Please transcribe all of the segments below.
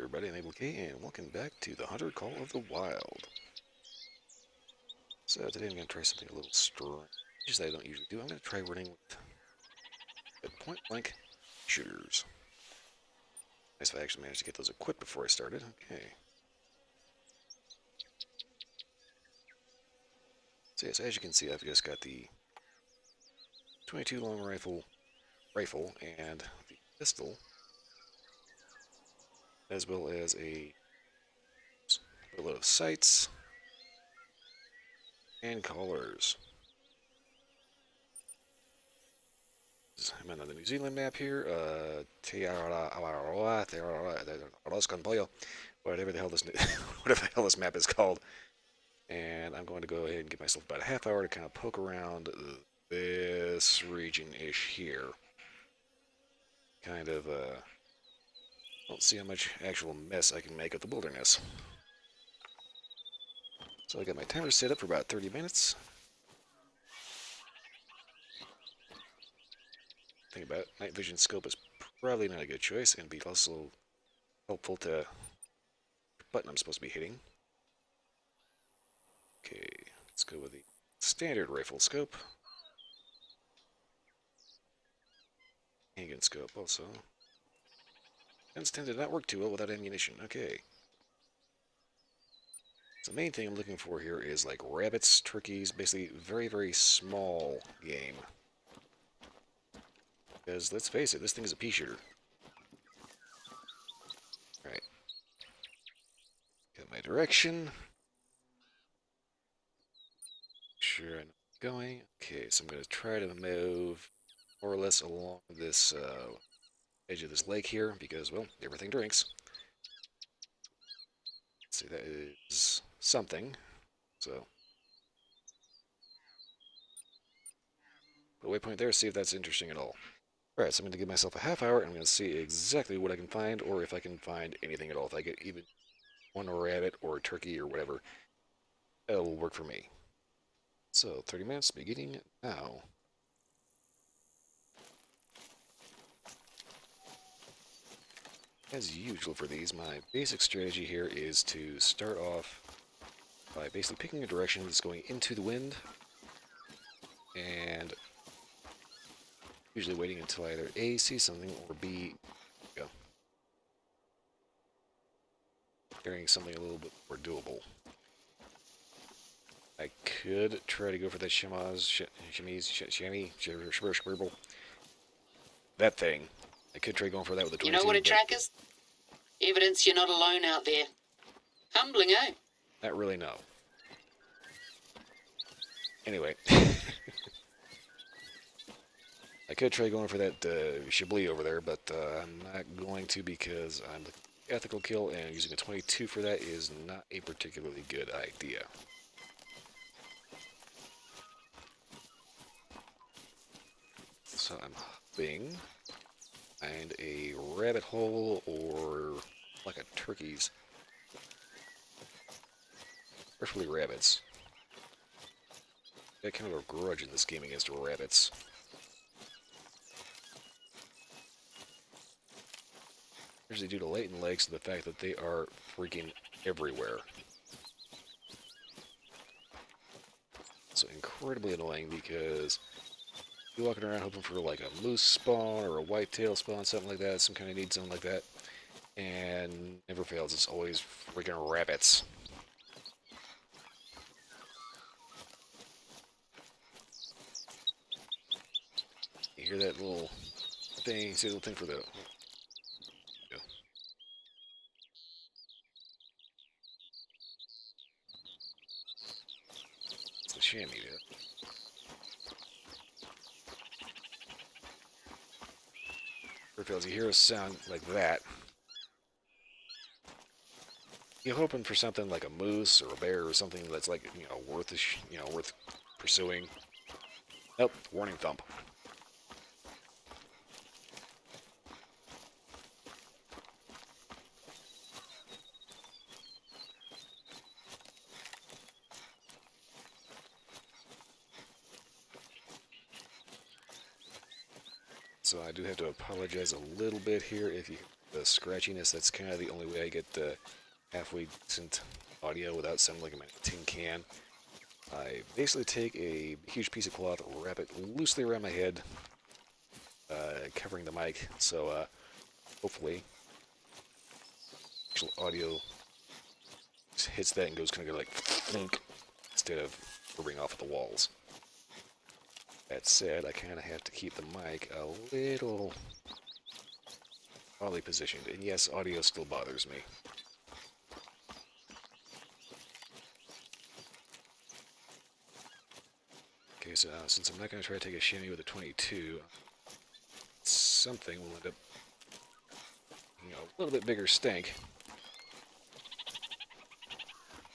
everybody, I'm AbleK, and welcome back to the Hunter Call of the Wild. So today I'm going to try something a little strange that I don't usually do. I'm going to try running with point-blank shooters. Nice if I actually managed to get those equipped before I started. Okay. So yes, as you can see, I've just got the 22 long rifle and the pistol, as well as a load of sights and collars. I'm on the New Zealand map here. Whatever the hell this whatever the hell this map is called. And I'm going to go ahead and give myself about a half hour to kind of poke around this region-ish here. Kind of, don't see how much actual mess I can make of the wilderness. So I got my timer set up for about 30 minutes. Think about it, night vision scope is probably not a good choice, and be also helpful to the button I'm supposed to be hitting. Okay, let's go with the standard rifle scope. Handgun scope also. Guns tend to not work too well without ammunition. Okay. So the main thing I'm looking for here is like rabbits, turkeys, basically very, very small game. Because let's face it, this thing is a pea shooter. Alright. Got my direction. Sure I know where I'm going. Okay, so I'm going to try to move more or less along this edge of this lake here because, well, everything drinks. Let's see, that is something. So, put a waypoint there, see if that's interesting at all. Alright, so I'm going to give myself a half hour, and I'm going to see exactly what I can find, or if I can find anything at all. If I get even one rabbit or a turkey or whatever, that'll work for me. So, 30 minutes beginning now. As usual for these, my basic strategy here is to start off by basically picking a direction that's going into the wind, and usually waiting until I either A, see something, or B, go. Carrying something a little bit more doable. I could try to go for that that thing. I could try going for that with the 22. You know what a track is? Evidence you're not alone out there. Humbling, eh? Not really, no. Anyway. I could try going for that Chablis over there, but I'm not going to because I'm looking for ethical kill, and using a 22 for that is not a particularly good idea. So I'm hoping find a rabbit hole or like a turkey's. Preferably rabbits. Got kind of a grudge in this game against rabbits. Usually due to latent lakes and the fact that they are freaking everywhere. So incredibly annoying because you're walking around hoping for like a moose spawn or a whitetail spawn, something like that, some kind of need zone like that, and never fails, it's always freaking rabbits. You hear that little thing, see the little thing for the... It's the chamois there. If you hear a sound like that, you're hoping for something like a moose or a bear or something that's like, worth pursuing. Nope, warning thump. So I do have to apologize a little bit here if you the scratchiness. That's kind of the only way I get halfway decent audio without sounding like I'm in a tin can. I basically take a huge piece of cloth, wrap it loosely around my head, covering the mic, so hopefully actual audio hits that and goes kind of like thunk instead of rubbing off of the walls. That said, I kind of have to keep the mic a little oddly positioned, and yes, audio still bothers me. Okay, so since I'm not going to try to take a chamois with a 22, something will end up, a little bit bigger stink.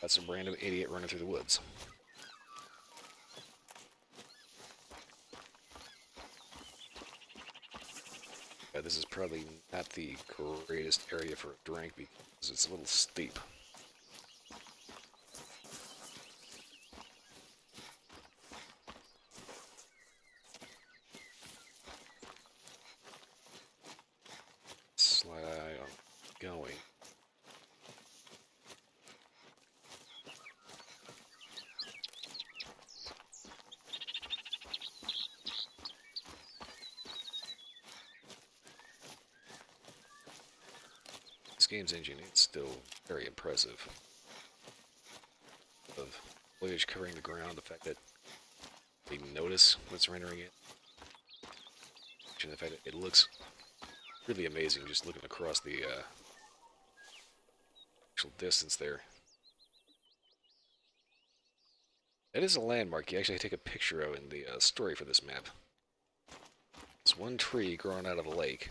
Got some random idiot running through the woods. This is probably not the greatest area for a drink because it's a little steep. Slide eye on going. This game's engine is still very impressive. Of foliage covering the ground, the fact that they notice what's rendering it, and the fact that it looks really amazing just looking across the actual distance there. That is a landmark you actually take a picture of in the story for this map. There's one tree growing out of a lake.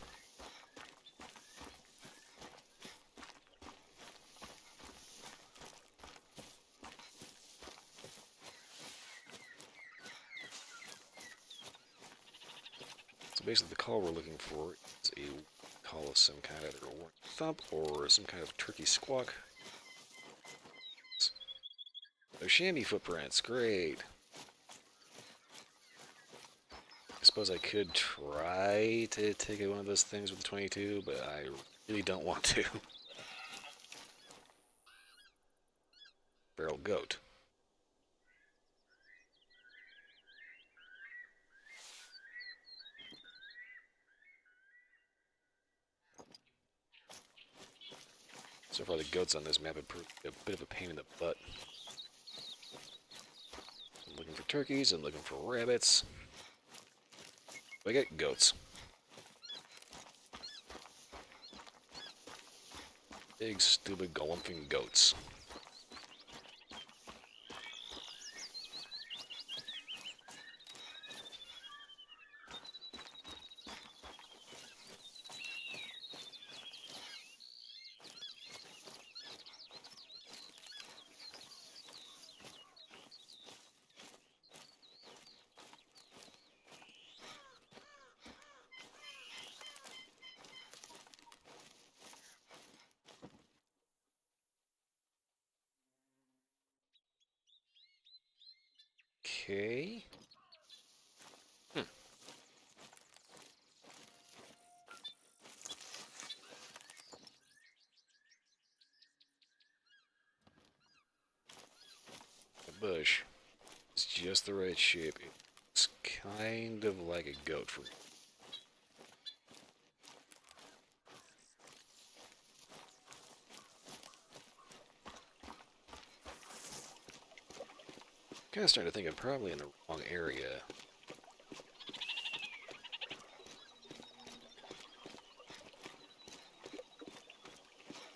So basically the call we're looking for is a call of some kind of either a warning thump or some kind of turkey squawk. No chamois footprints, great. I suppose I could try to take one of those things with the 22, but I really don't want to. Feral goat. So far the goats on this map have proved a bit of a pain in the butt. I'm looking for turkeys, I'm looking for rabbits. I get goats. Big, stupid, galumphing goats. Okay. The bush is just the right shape. It's kind of like a goat for me. Kind of starting to think I'm probably in the wrong area.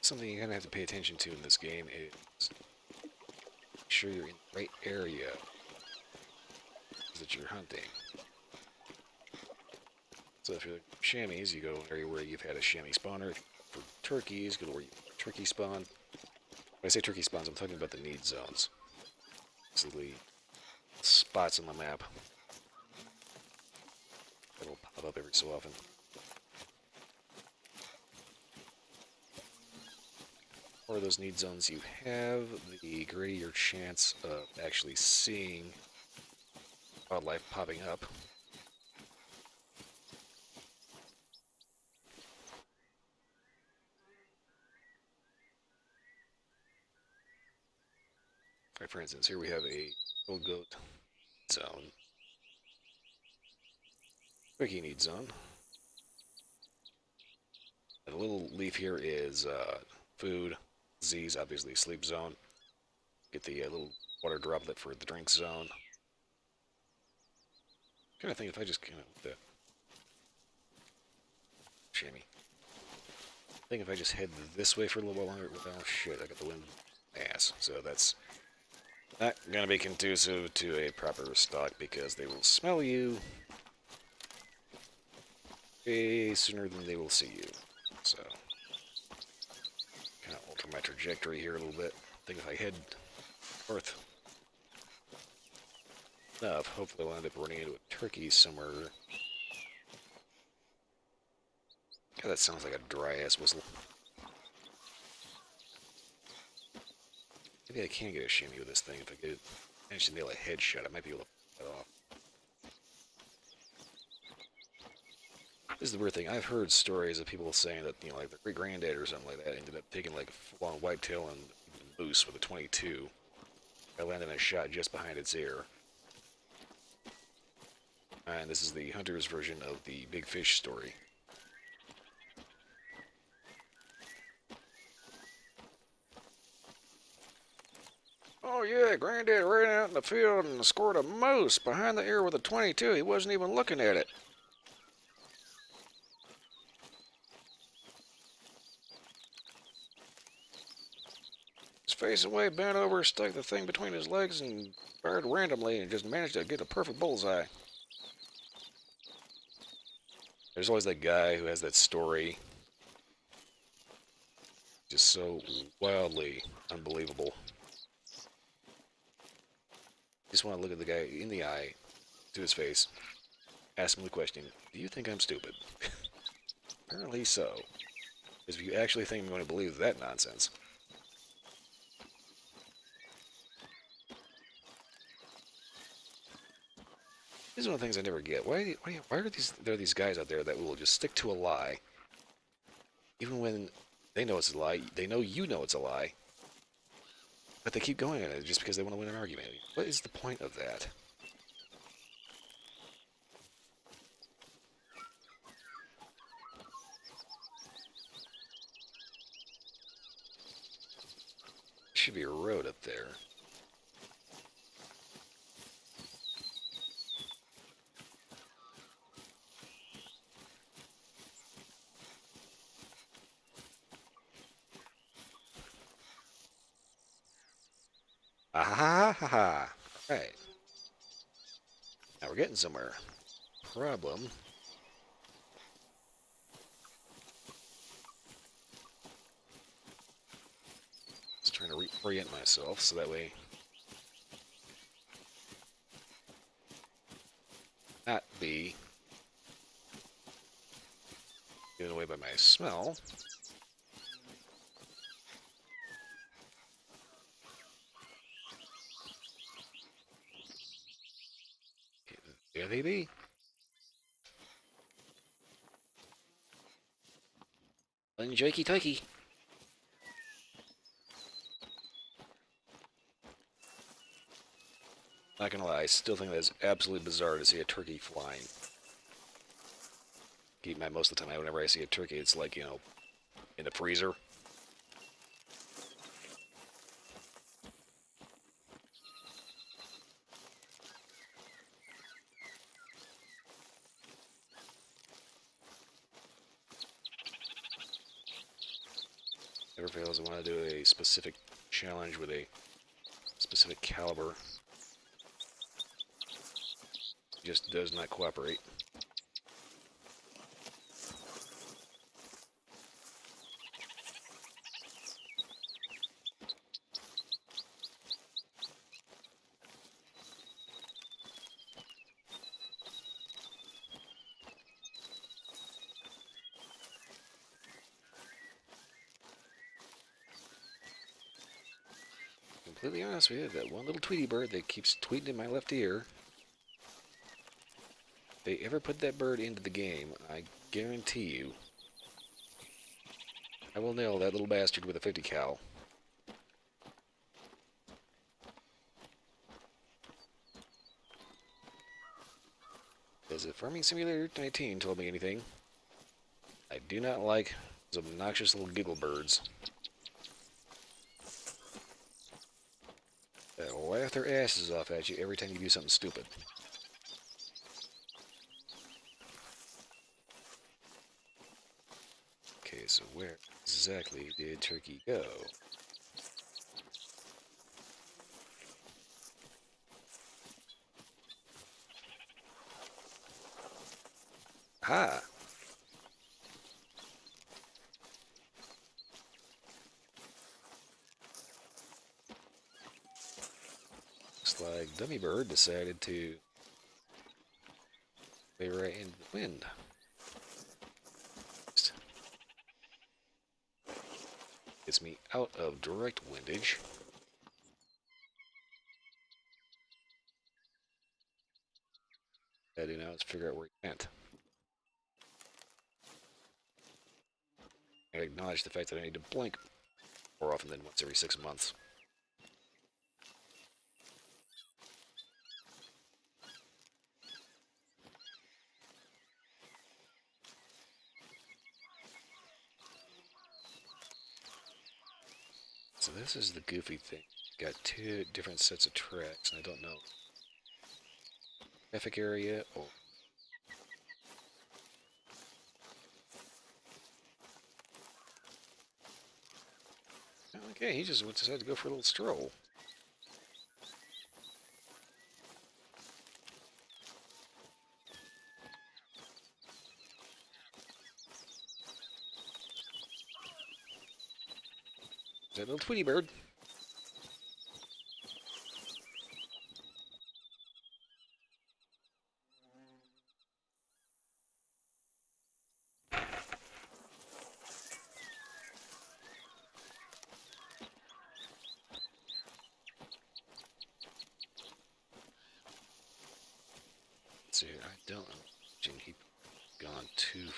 Something you kind of have to pay attention to in this game is make sure you're in the right area that you're hunting. So if you're like chamois, you go to an area where you've had a chamois spawner. For turkeys, go to where you turkey spawn. When I say turkey spawns, I'm talking about the need zones. Basically, spots on the map that'll pop up every so often. The more of those need zones you have, the greater your chance of actually seeing wildlife popping up. for instance, here we have a old goat zone. Quickie need zone. And a little leaf here is food. Z's obviously sleep zone. Get the little water droplet for the drink zone. Kind of think if I just kind of the chamois. I think if I just head this way for a little while longer. Oh shit! I got the wind ass. So that's not gonna be conducive to a proper stock because they will smell you way sooner than they will see you. So kind of alter my trajectory here a little bit. I think if I head north enough, hopefully I'll end up running into a turkey somewhere. God, that sounds like a dry-ass whistle. Maybe I can get a shimmy with this thing if I could manage to nail a headshot. I might be able to pull that off. This is the weird thing. I've heard stories of people saying that, like their great-granddad or something like that ended up taking like a full-on whitetail and moose with a 22. I landed a shot just behind its ear. And this is the hunter's version of the big fish story. Oh yeah, Granddad ran out in the field and scored a moose behind the ear with a 22. He wasn't even looking at it. His face away, bent over, stuck the thing between his legs and fired randomly and just managed to get a perfect bullseye. There's always that guy who has that story. Just so wildly unbelievable. You just want to look at the guy in the eye, to his face, ask him the question, do you think I'm stupid? Apparently so. Because if you actually think I'm going to believe that nonsense. This is one of the things I never get. Why are there are these guys out there that will just stick to a lie, even when they know it's a lie, they know you know it's a lie, but they keep going at it just because they want to win an argument. What is the point of that? There should be a road up there. Ah ha ha ha ha. Alright. Now we're getting somewhere. Problem. Just trying to reorient myself so that way not be given away by my smell. There they be. Unjakey tokey. Not gonna lie, I still think that's absolutely bizarre to see a turkey flying. Keep in mind, most of the time, whenever I see a turkey, it's like, in the freezer. Never fails, I want to do a specific challenge with a specific caliber. Just does not cooperate. Completely honest with you, that one little Tweety bird that keeps tweeting in my left ear. If they ever put that bird into the game, I guarantee you, I will nail that little bastard with a 50 cal. As if Farming Simulator 19 told me anything, I do not like those obnoxious little giggle birds that laugh their asses off at you every time you do something stupid. Okay, so where exactly did Turkey go? Ha! Looks like Dummy Bird decided to play right into the wind. Gets me out of direct windage. All I do now is figure out where he went. I acknowledge the fact that I need to blink more often than once every 6 months. So this is the goofy thing. Got two different sets of tracks, and I don't know. Traffic area or... Okay, he just decided to go for a little stroll. That little Tweety bird. Let's see, I don't imagine he's gone too...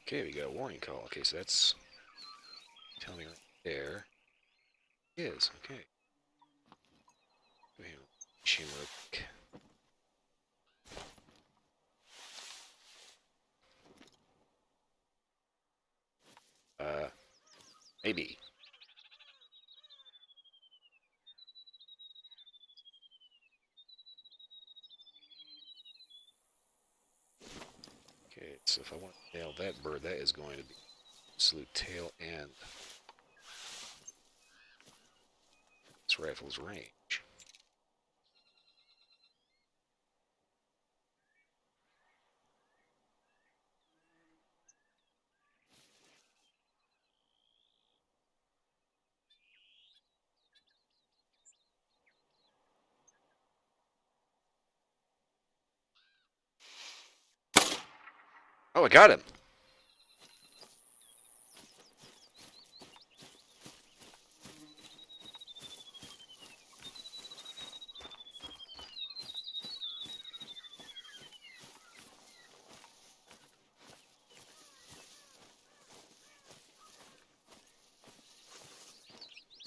Okay, we got a warning call. Okay, so that's... Tell me right there. It is, okay. Machine work. Maybe. Okay, so if I want to nail that bird, that is going to be absolute tail end. This rifle's range. Oh, I got him!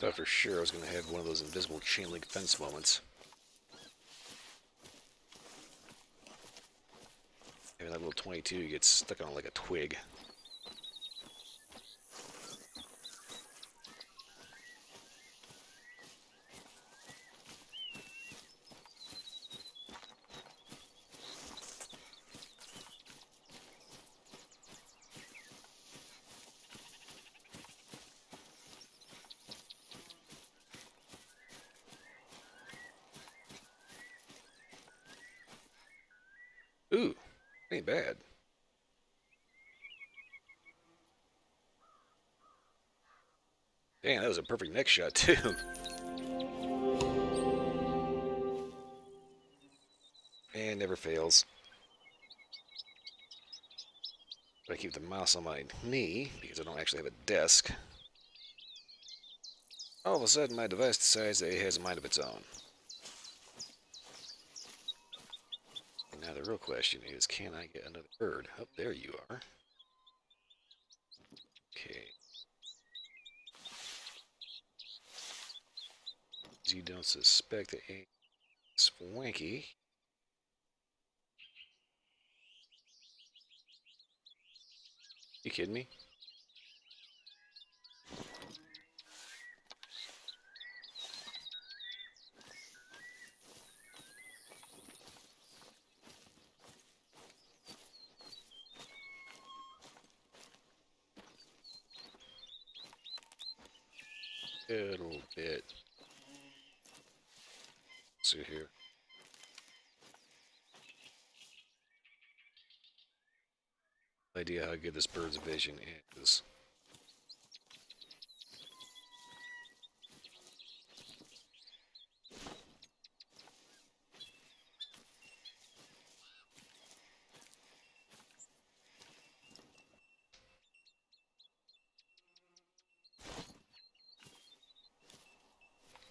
Thought for sure I was going to have one of those invisible chain link fence moments. Having that little 22 gets stuck on like a twig. Ooh, ain't bad. Dang, that was a perfect neck shot too. And never fails. But I keep the mouse on my knee because I don't actually have a desk. All of a sudden, my device decides that it has a mind of its own. And now the real question is, can I get another bird? Oh, there you are. You don't suspect that ain't swanky. You kidding me? A little bit. Let's see here. Idea how good this bird's vision is.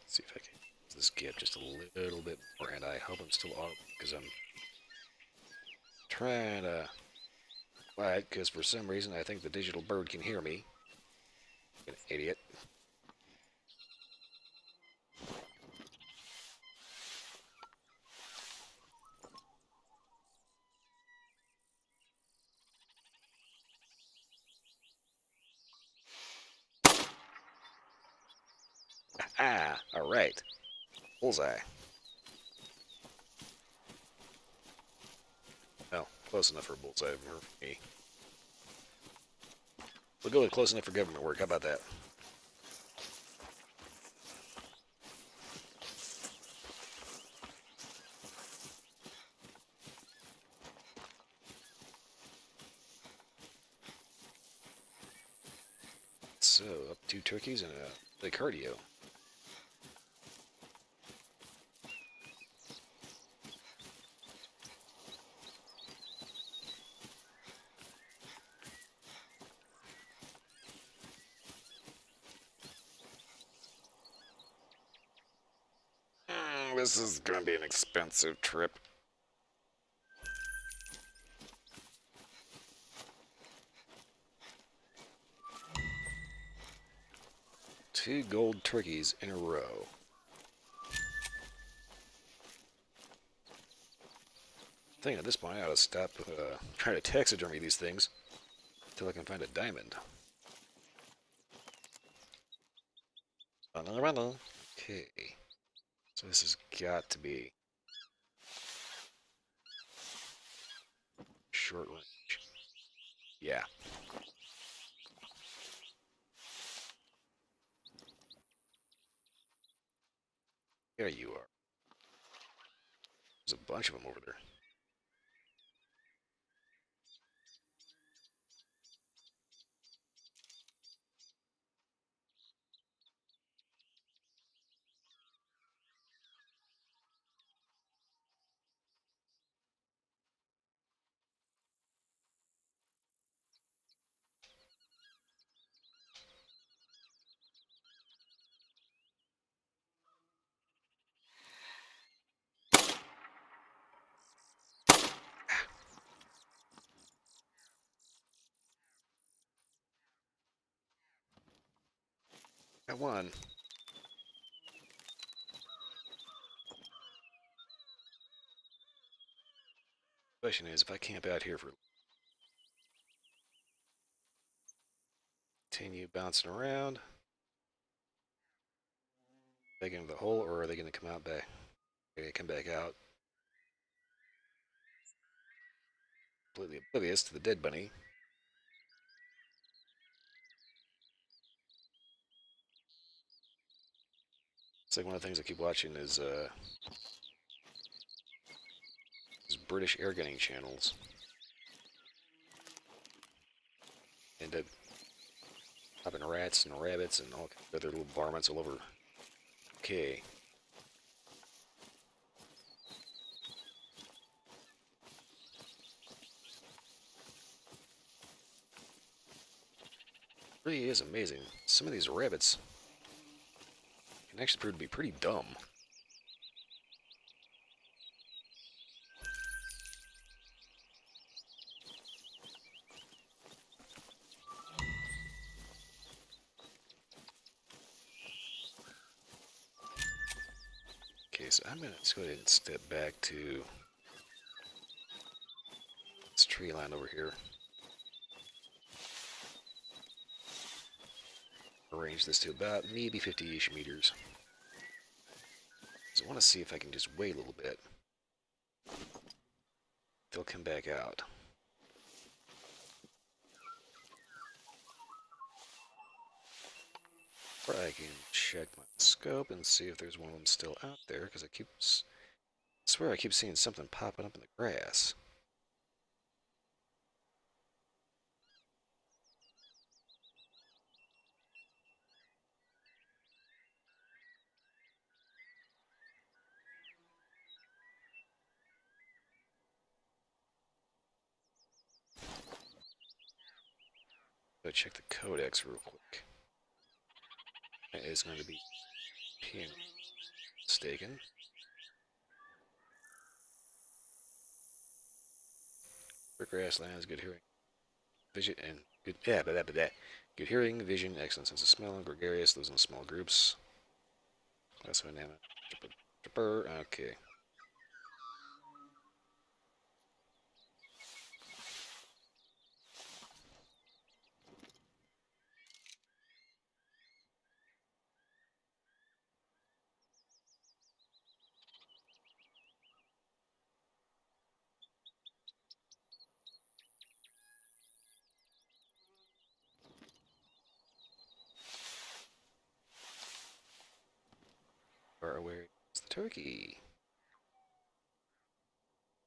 See if I can use this gap just a little bit more, and I hope I'm still on because I'm trying to quiet because for some reason I think the digital bird can hear me. An idiot. Ah, all right. Bullseye. Well, close enough for a bullseye for me. We'll go with close enough for government work. How about that? So, up 2 turkeys and the cardio. This is going to be an expensive trip. Two gold turkeys in a row. I think at this point I ought to stop trying to taxidermy these things until I can find a diamond. Another one. Okay. So this has got to be short range. Yeah. There you are. There's a bunch of them over there. Got one. Question is, if I camp out here for continue bouncing around, they get into the hole, or are they going to come out back? Are they come back out? Completely oblivious to the dead bunny. It's like one of the things I keep watching is British air gunning channels. End up popping rats and rabbits and all kinds of other little varmints all over. Okay. It really is amazing. Some of these rabbits can actually prove to be pretty dumb. So I'm going to go ahead and step back to this tree line over here. Arrange this to about maybe 50-ish meters. So I want to see if I can just wait a little bit. They'll come back out. Or I can check my scope and see if there's one of them still out there, because I swear I keep seeing something popping up in the grass. Go check the codex real quick. That is going to be being mistaken. For grasslands, good hearing, vision, and good good hearing, vision, excellent sense of smell, and gregarious, lives in small groups. That's what I name it. Okay. Where is the turkey?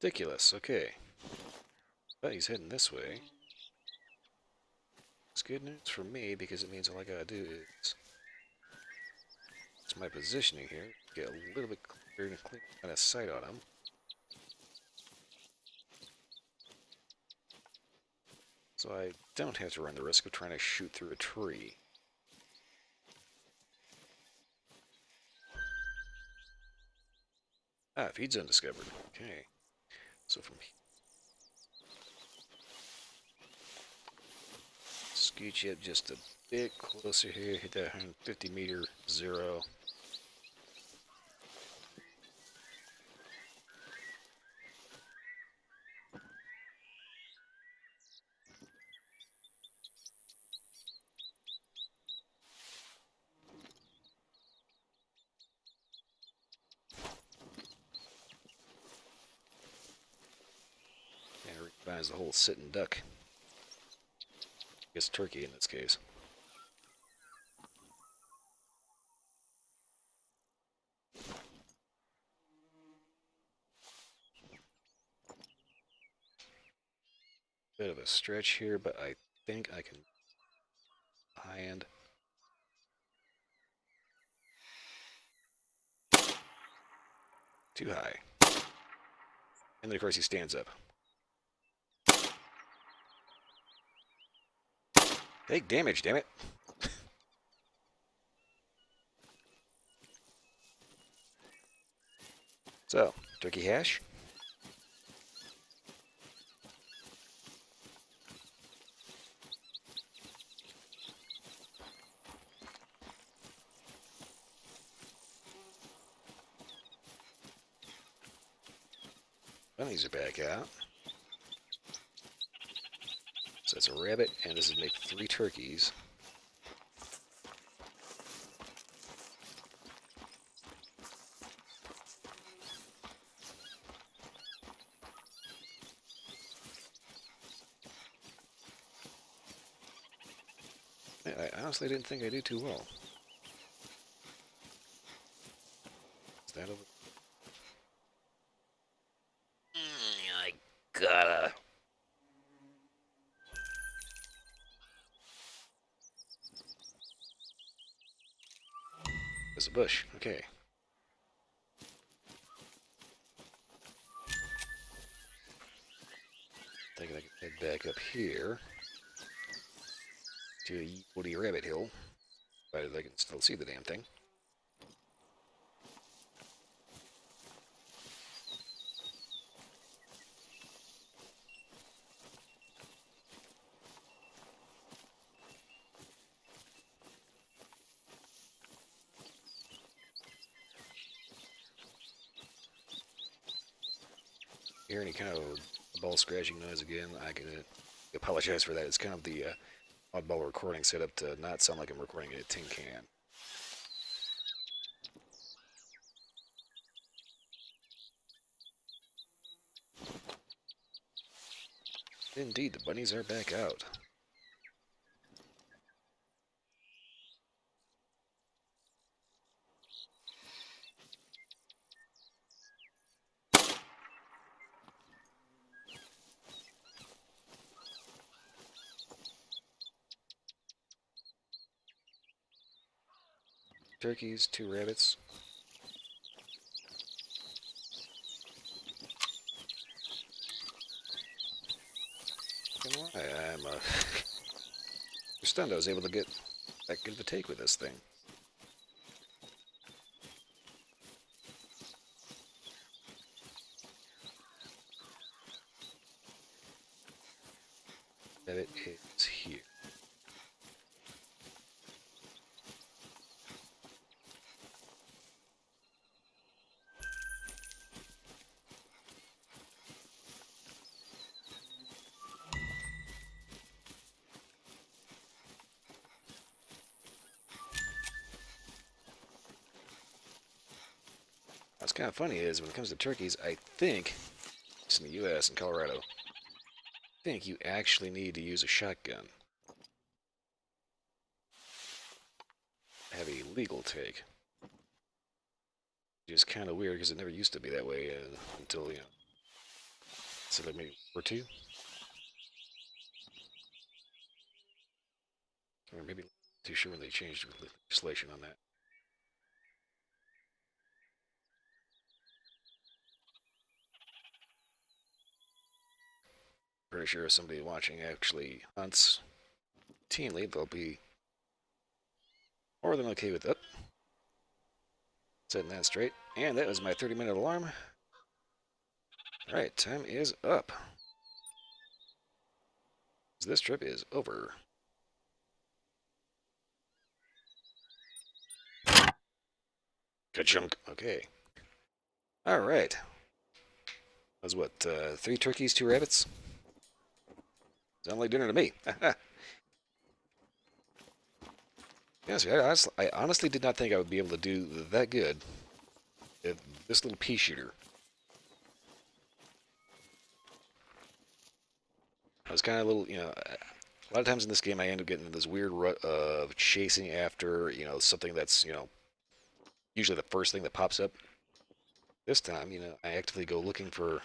Ridiculous. Okay. But he's heading this way. It's good news for me because it means all I gotta do is my positioning here. Get a little bit clearer and clean kind of sight on him. So I don't have to run the risk of trying to shoot through a tree. Ah, feed's undiscovered. Okay. So from here, scooch you up just a bit closer here. Hit that 150 meter zero. And it combines the whole sitting duck. I guess turkey in this case. Bit of a stretch here, but I think I can high end. Too high. And then of course he stands up. Take damage, damn it. So, turkey hash. Bunnies are back out. So that's a rabbit, and this is make 3 turkeys. I honestly didn't think I did too well. Is that over? I gotta. There's a bush. Okay. Thinking I can head back up here to Woody Rabbit Hill, provided I can still see the damn thing. hear any kind of ball scratching noise again, I can apologize for that. It's kind of the oddball recording setup to not sound like I'm recording in a tin can. Indeed, the bunnies are back out. Turkeys, 2 rabbits. Why? I'm stunned I was able to get that good of a take with this thing. Rabbit is here. What's kind of funny is when it comes to turkeys, I think, it's in the U.S. and Colorado, I think you actually need to use a shotgun. Have a legal take. Which is kind of weird because it never used to be that way until, so like maybe or two? Or maybe not too sure when they changed the legislation on that. Pretty sure if somebody watching actually hunts routinely, they'll be more than okay with that. Setting that straight. And that was my 30-minute alarm. Alright, time is up. This trip is over. Ka-chunk. Okay. Alright. That was what, 3 turkeys, 2 rabbits? Sound like dinner to me. Yes, I honestly did not think I would be able to do that good at this little pea shooter. I was kind of a little, a lot of times in this game I end up getting this weird rut of chasing after, something that's, usually the first thing that pops up. This time, I actively go looking for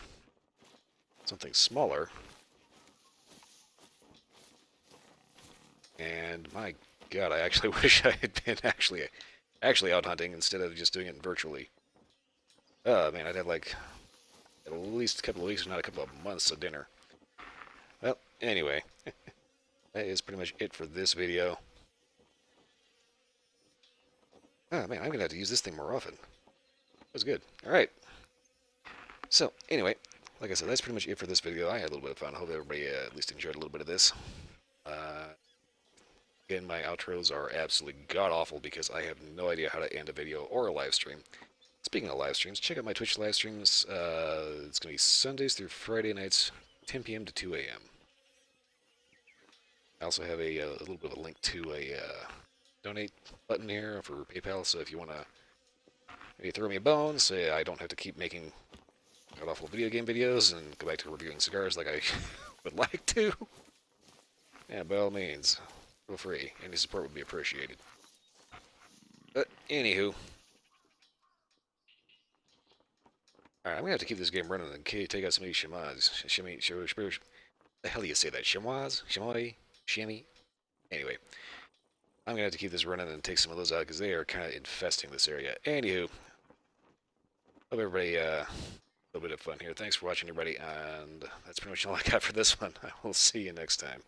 something smaller. And my God, I actually wish I had been actually out hunting instead of just doing it virtually. Oh man, I'd have like at least a couple of weeks, if not a couple of months of dinner. Well, anyway, that is pretty much it for this video. Oh man, I'm gonna have to use this thing more often. That was good. All right. So anyway, like I said, that's pretty much it for this video. I had a little bit of fun. I hope everybody at least enjoyed a little bit of this. Again, my outros are absolutely god-awful because I have no idea how to end a video or a live stream. Speaking of live streams, check out my Twitch live streams. It's going to be Sundays through Friday nights, 10 p.m. to 2 a.m. I also have a little bit of a link to a donate button here for PayPal, so if you want to maybe throw me a bone, say I don't have to keep making god-awful video game videos and go back to reviewing cigars like I would like to, yeah, by all means, feel free. Any support would be appreciated. But, anywho, alright, I'm going to have to keep this game running and take out some of these chamois. The hell do you say that? Chamois? Chamois? Chamois? Anyway, I'm going to have to keep this running and take some of those out because they are kind of infesting this area. Anywho, hope everybody a little bit of fun here. Thanks for watching, everybody, and that's pretty much all I got for this one. I will see you next time.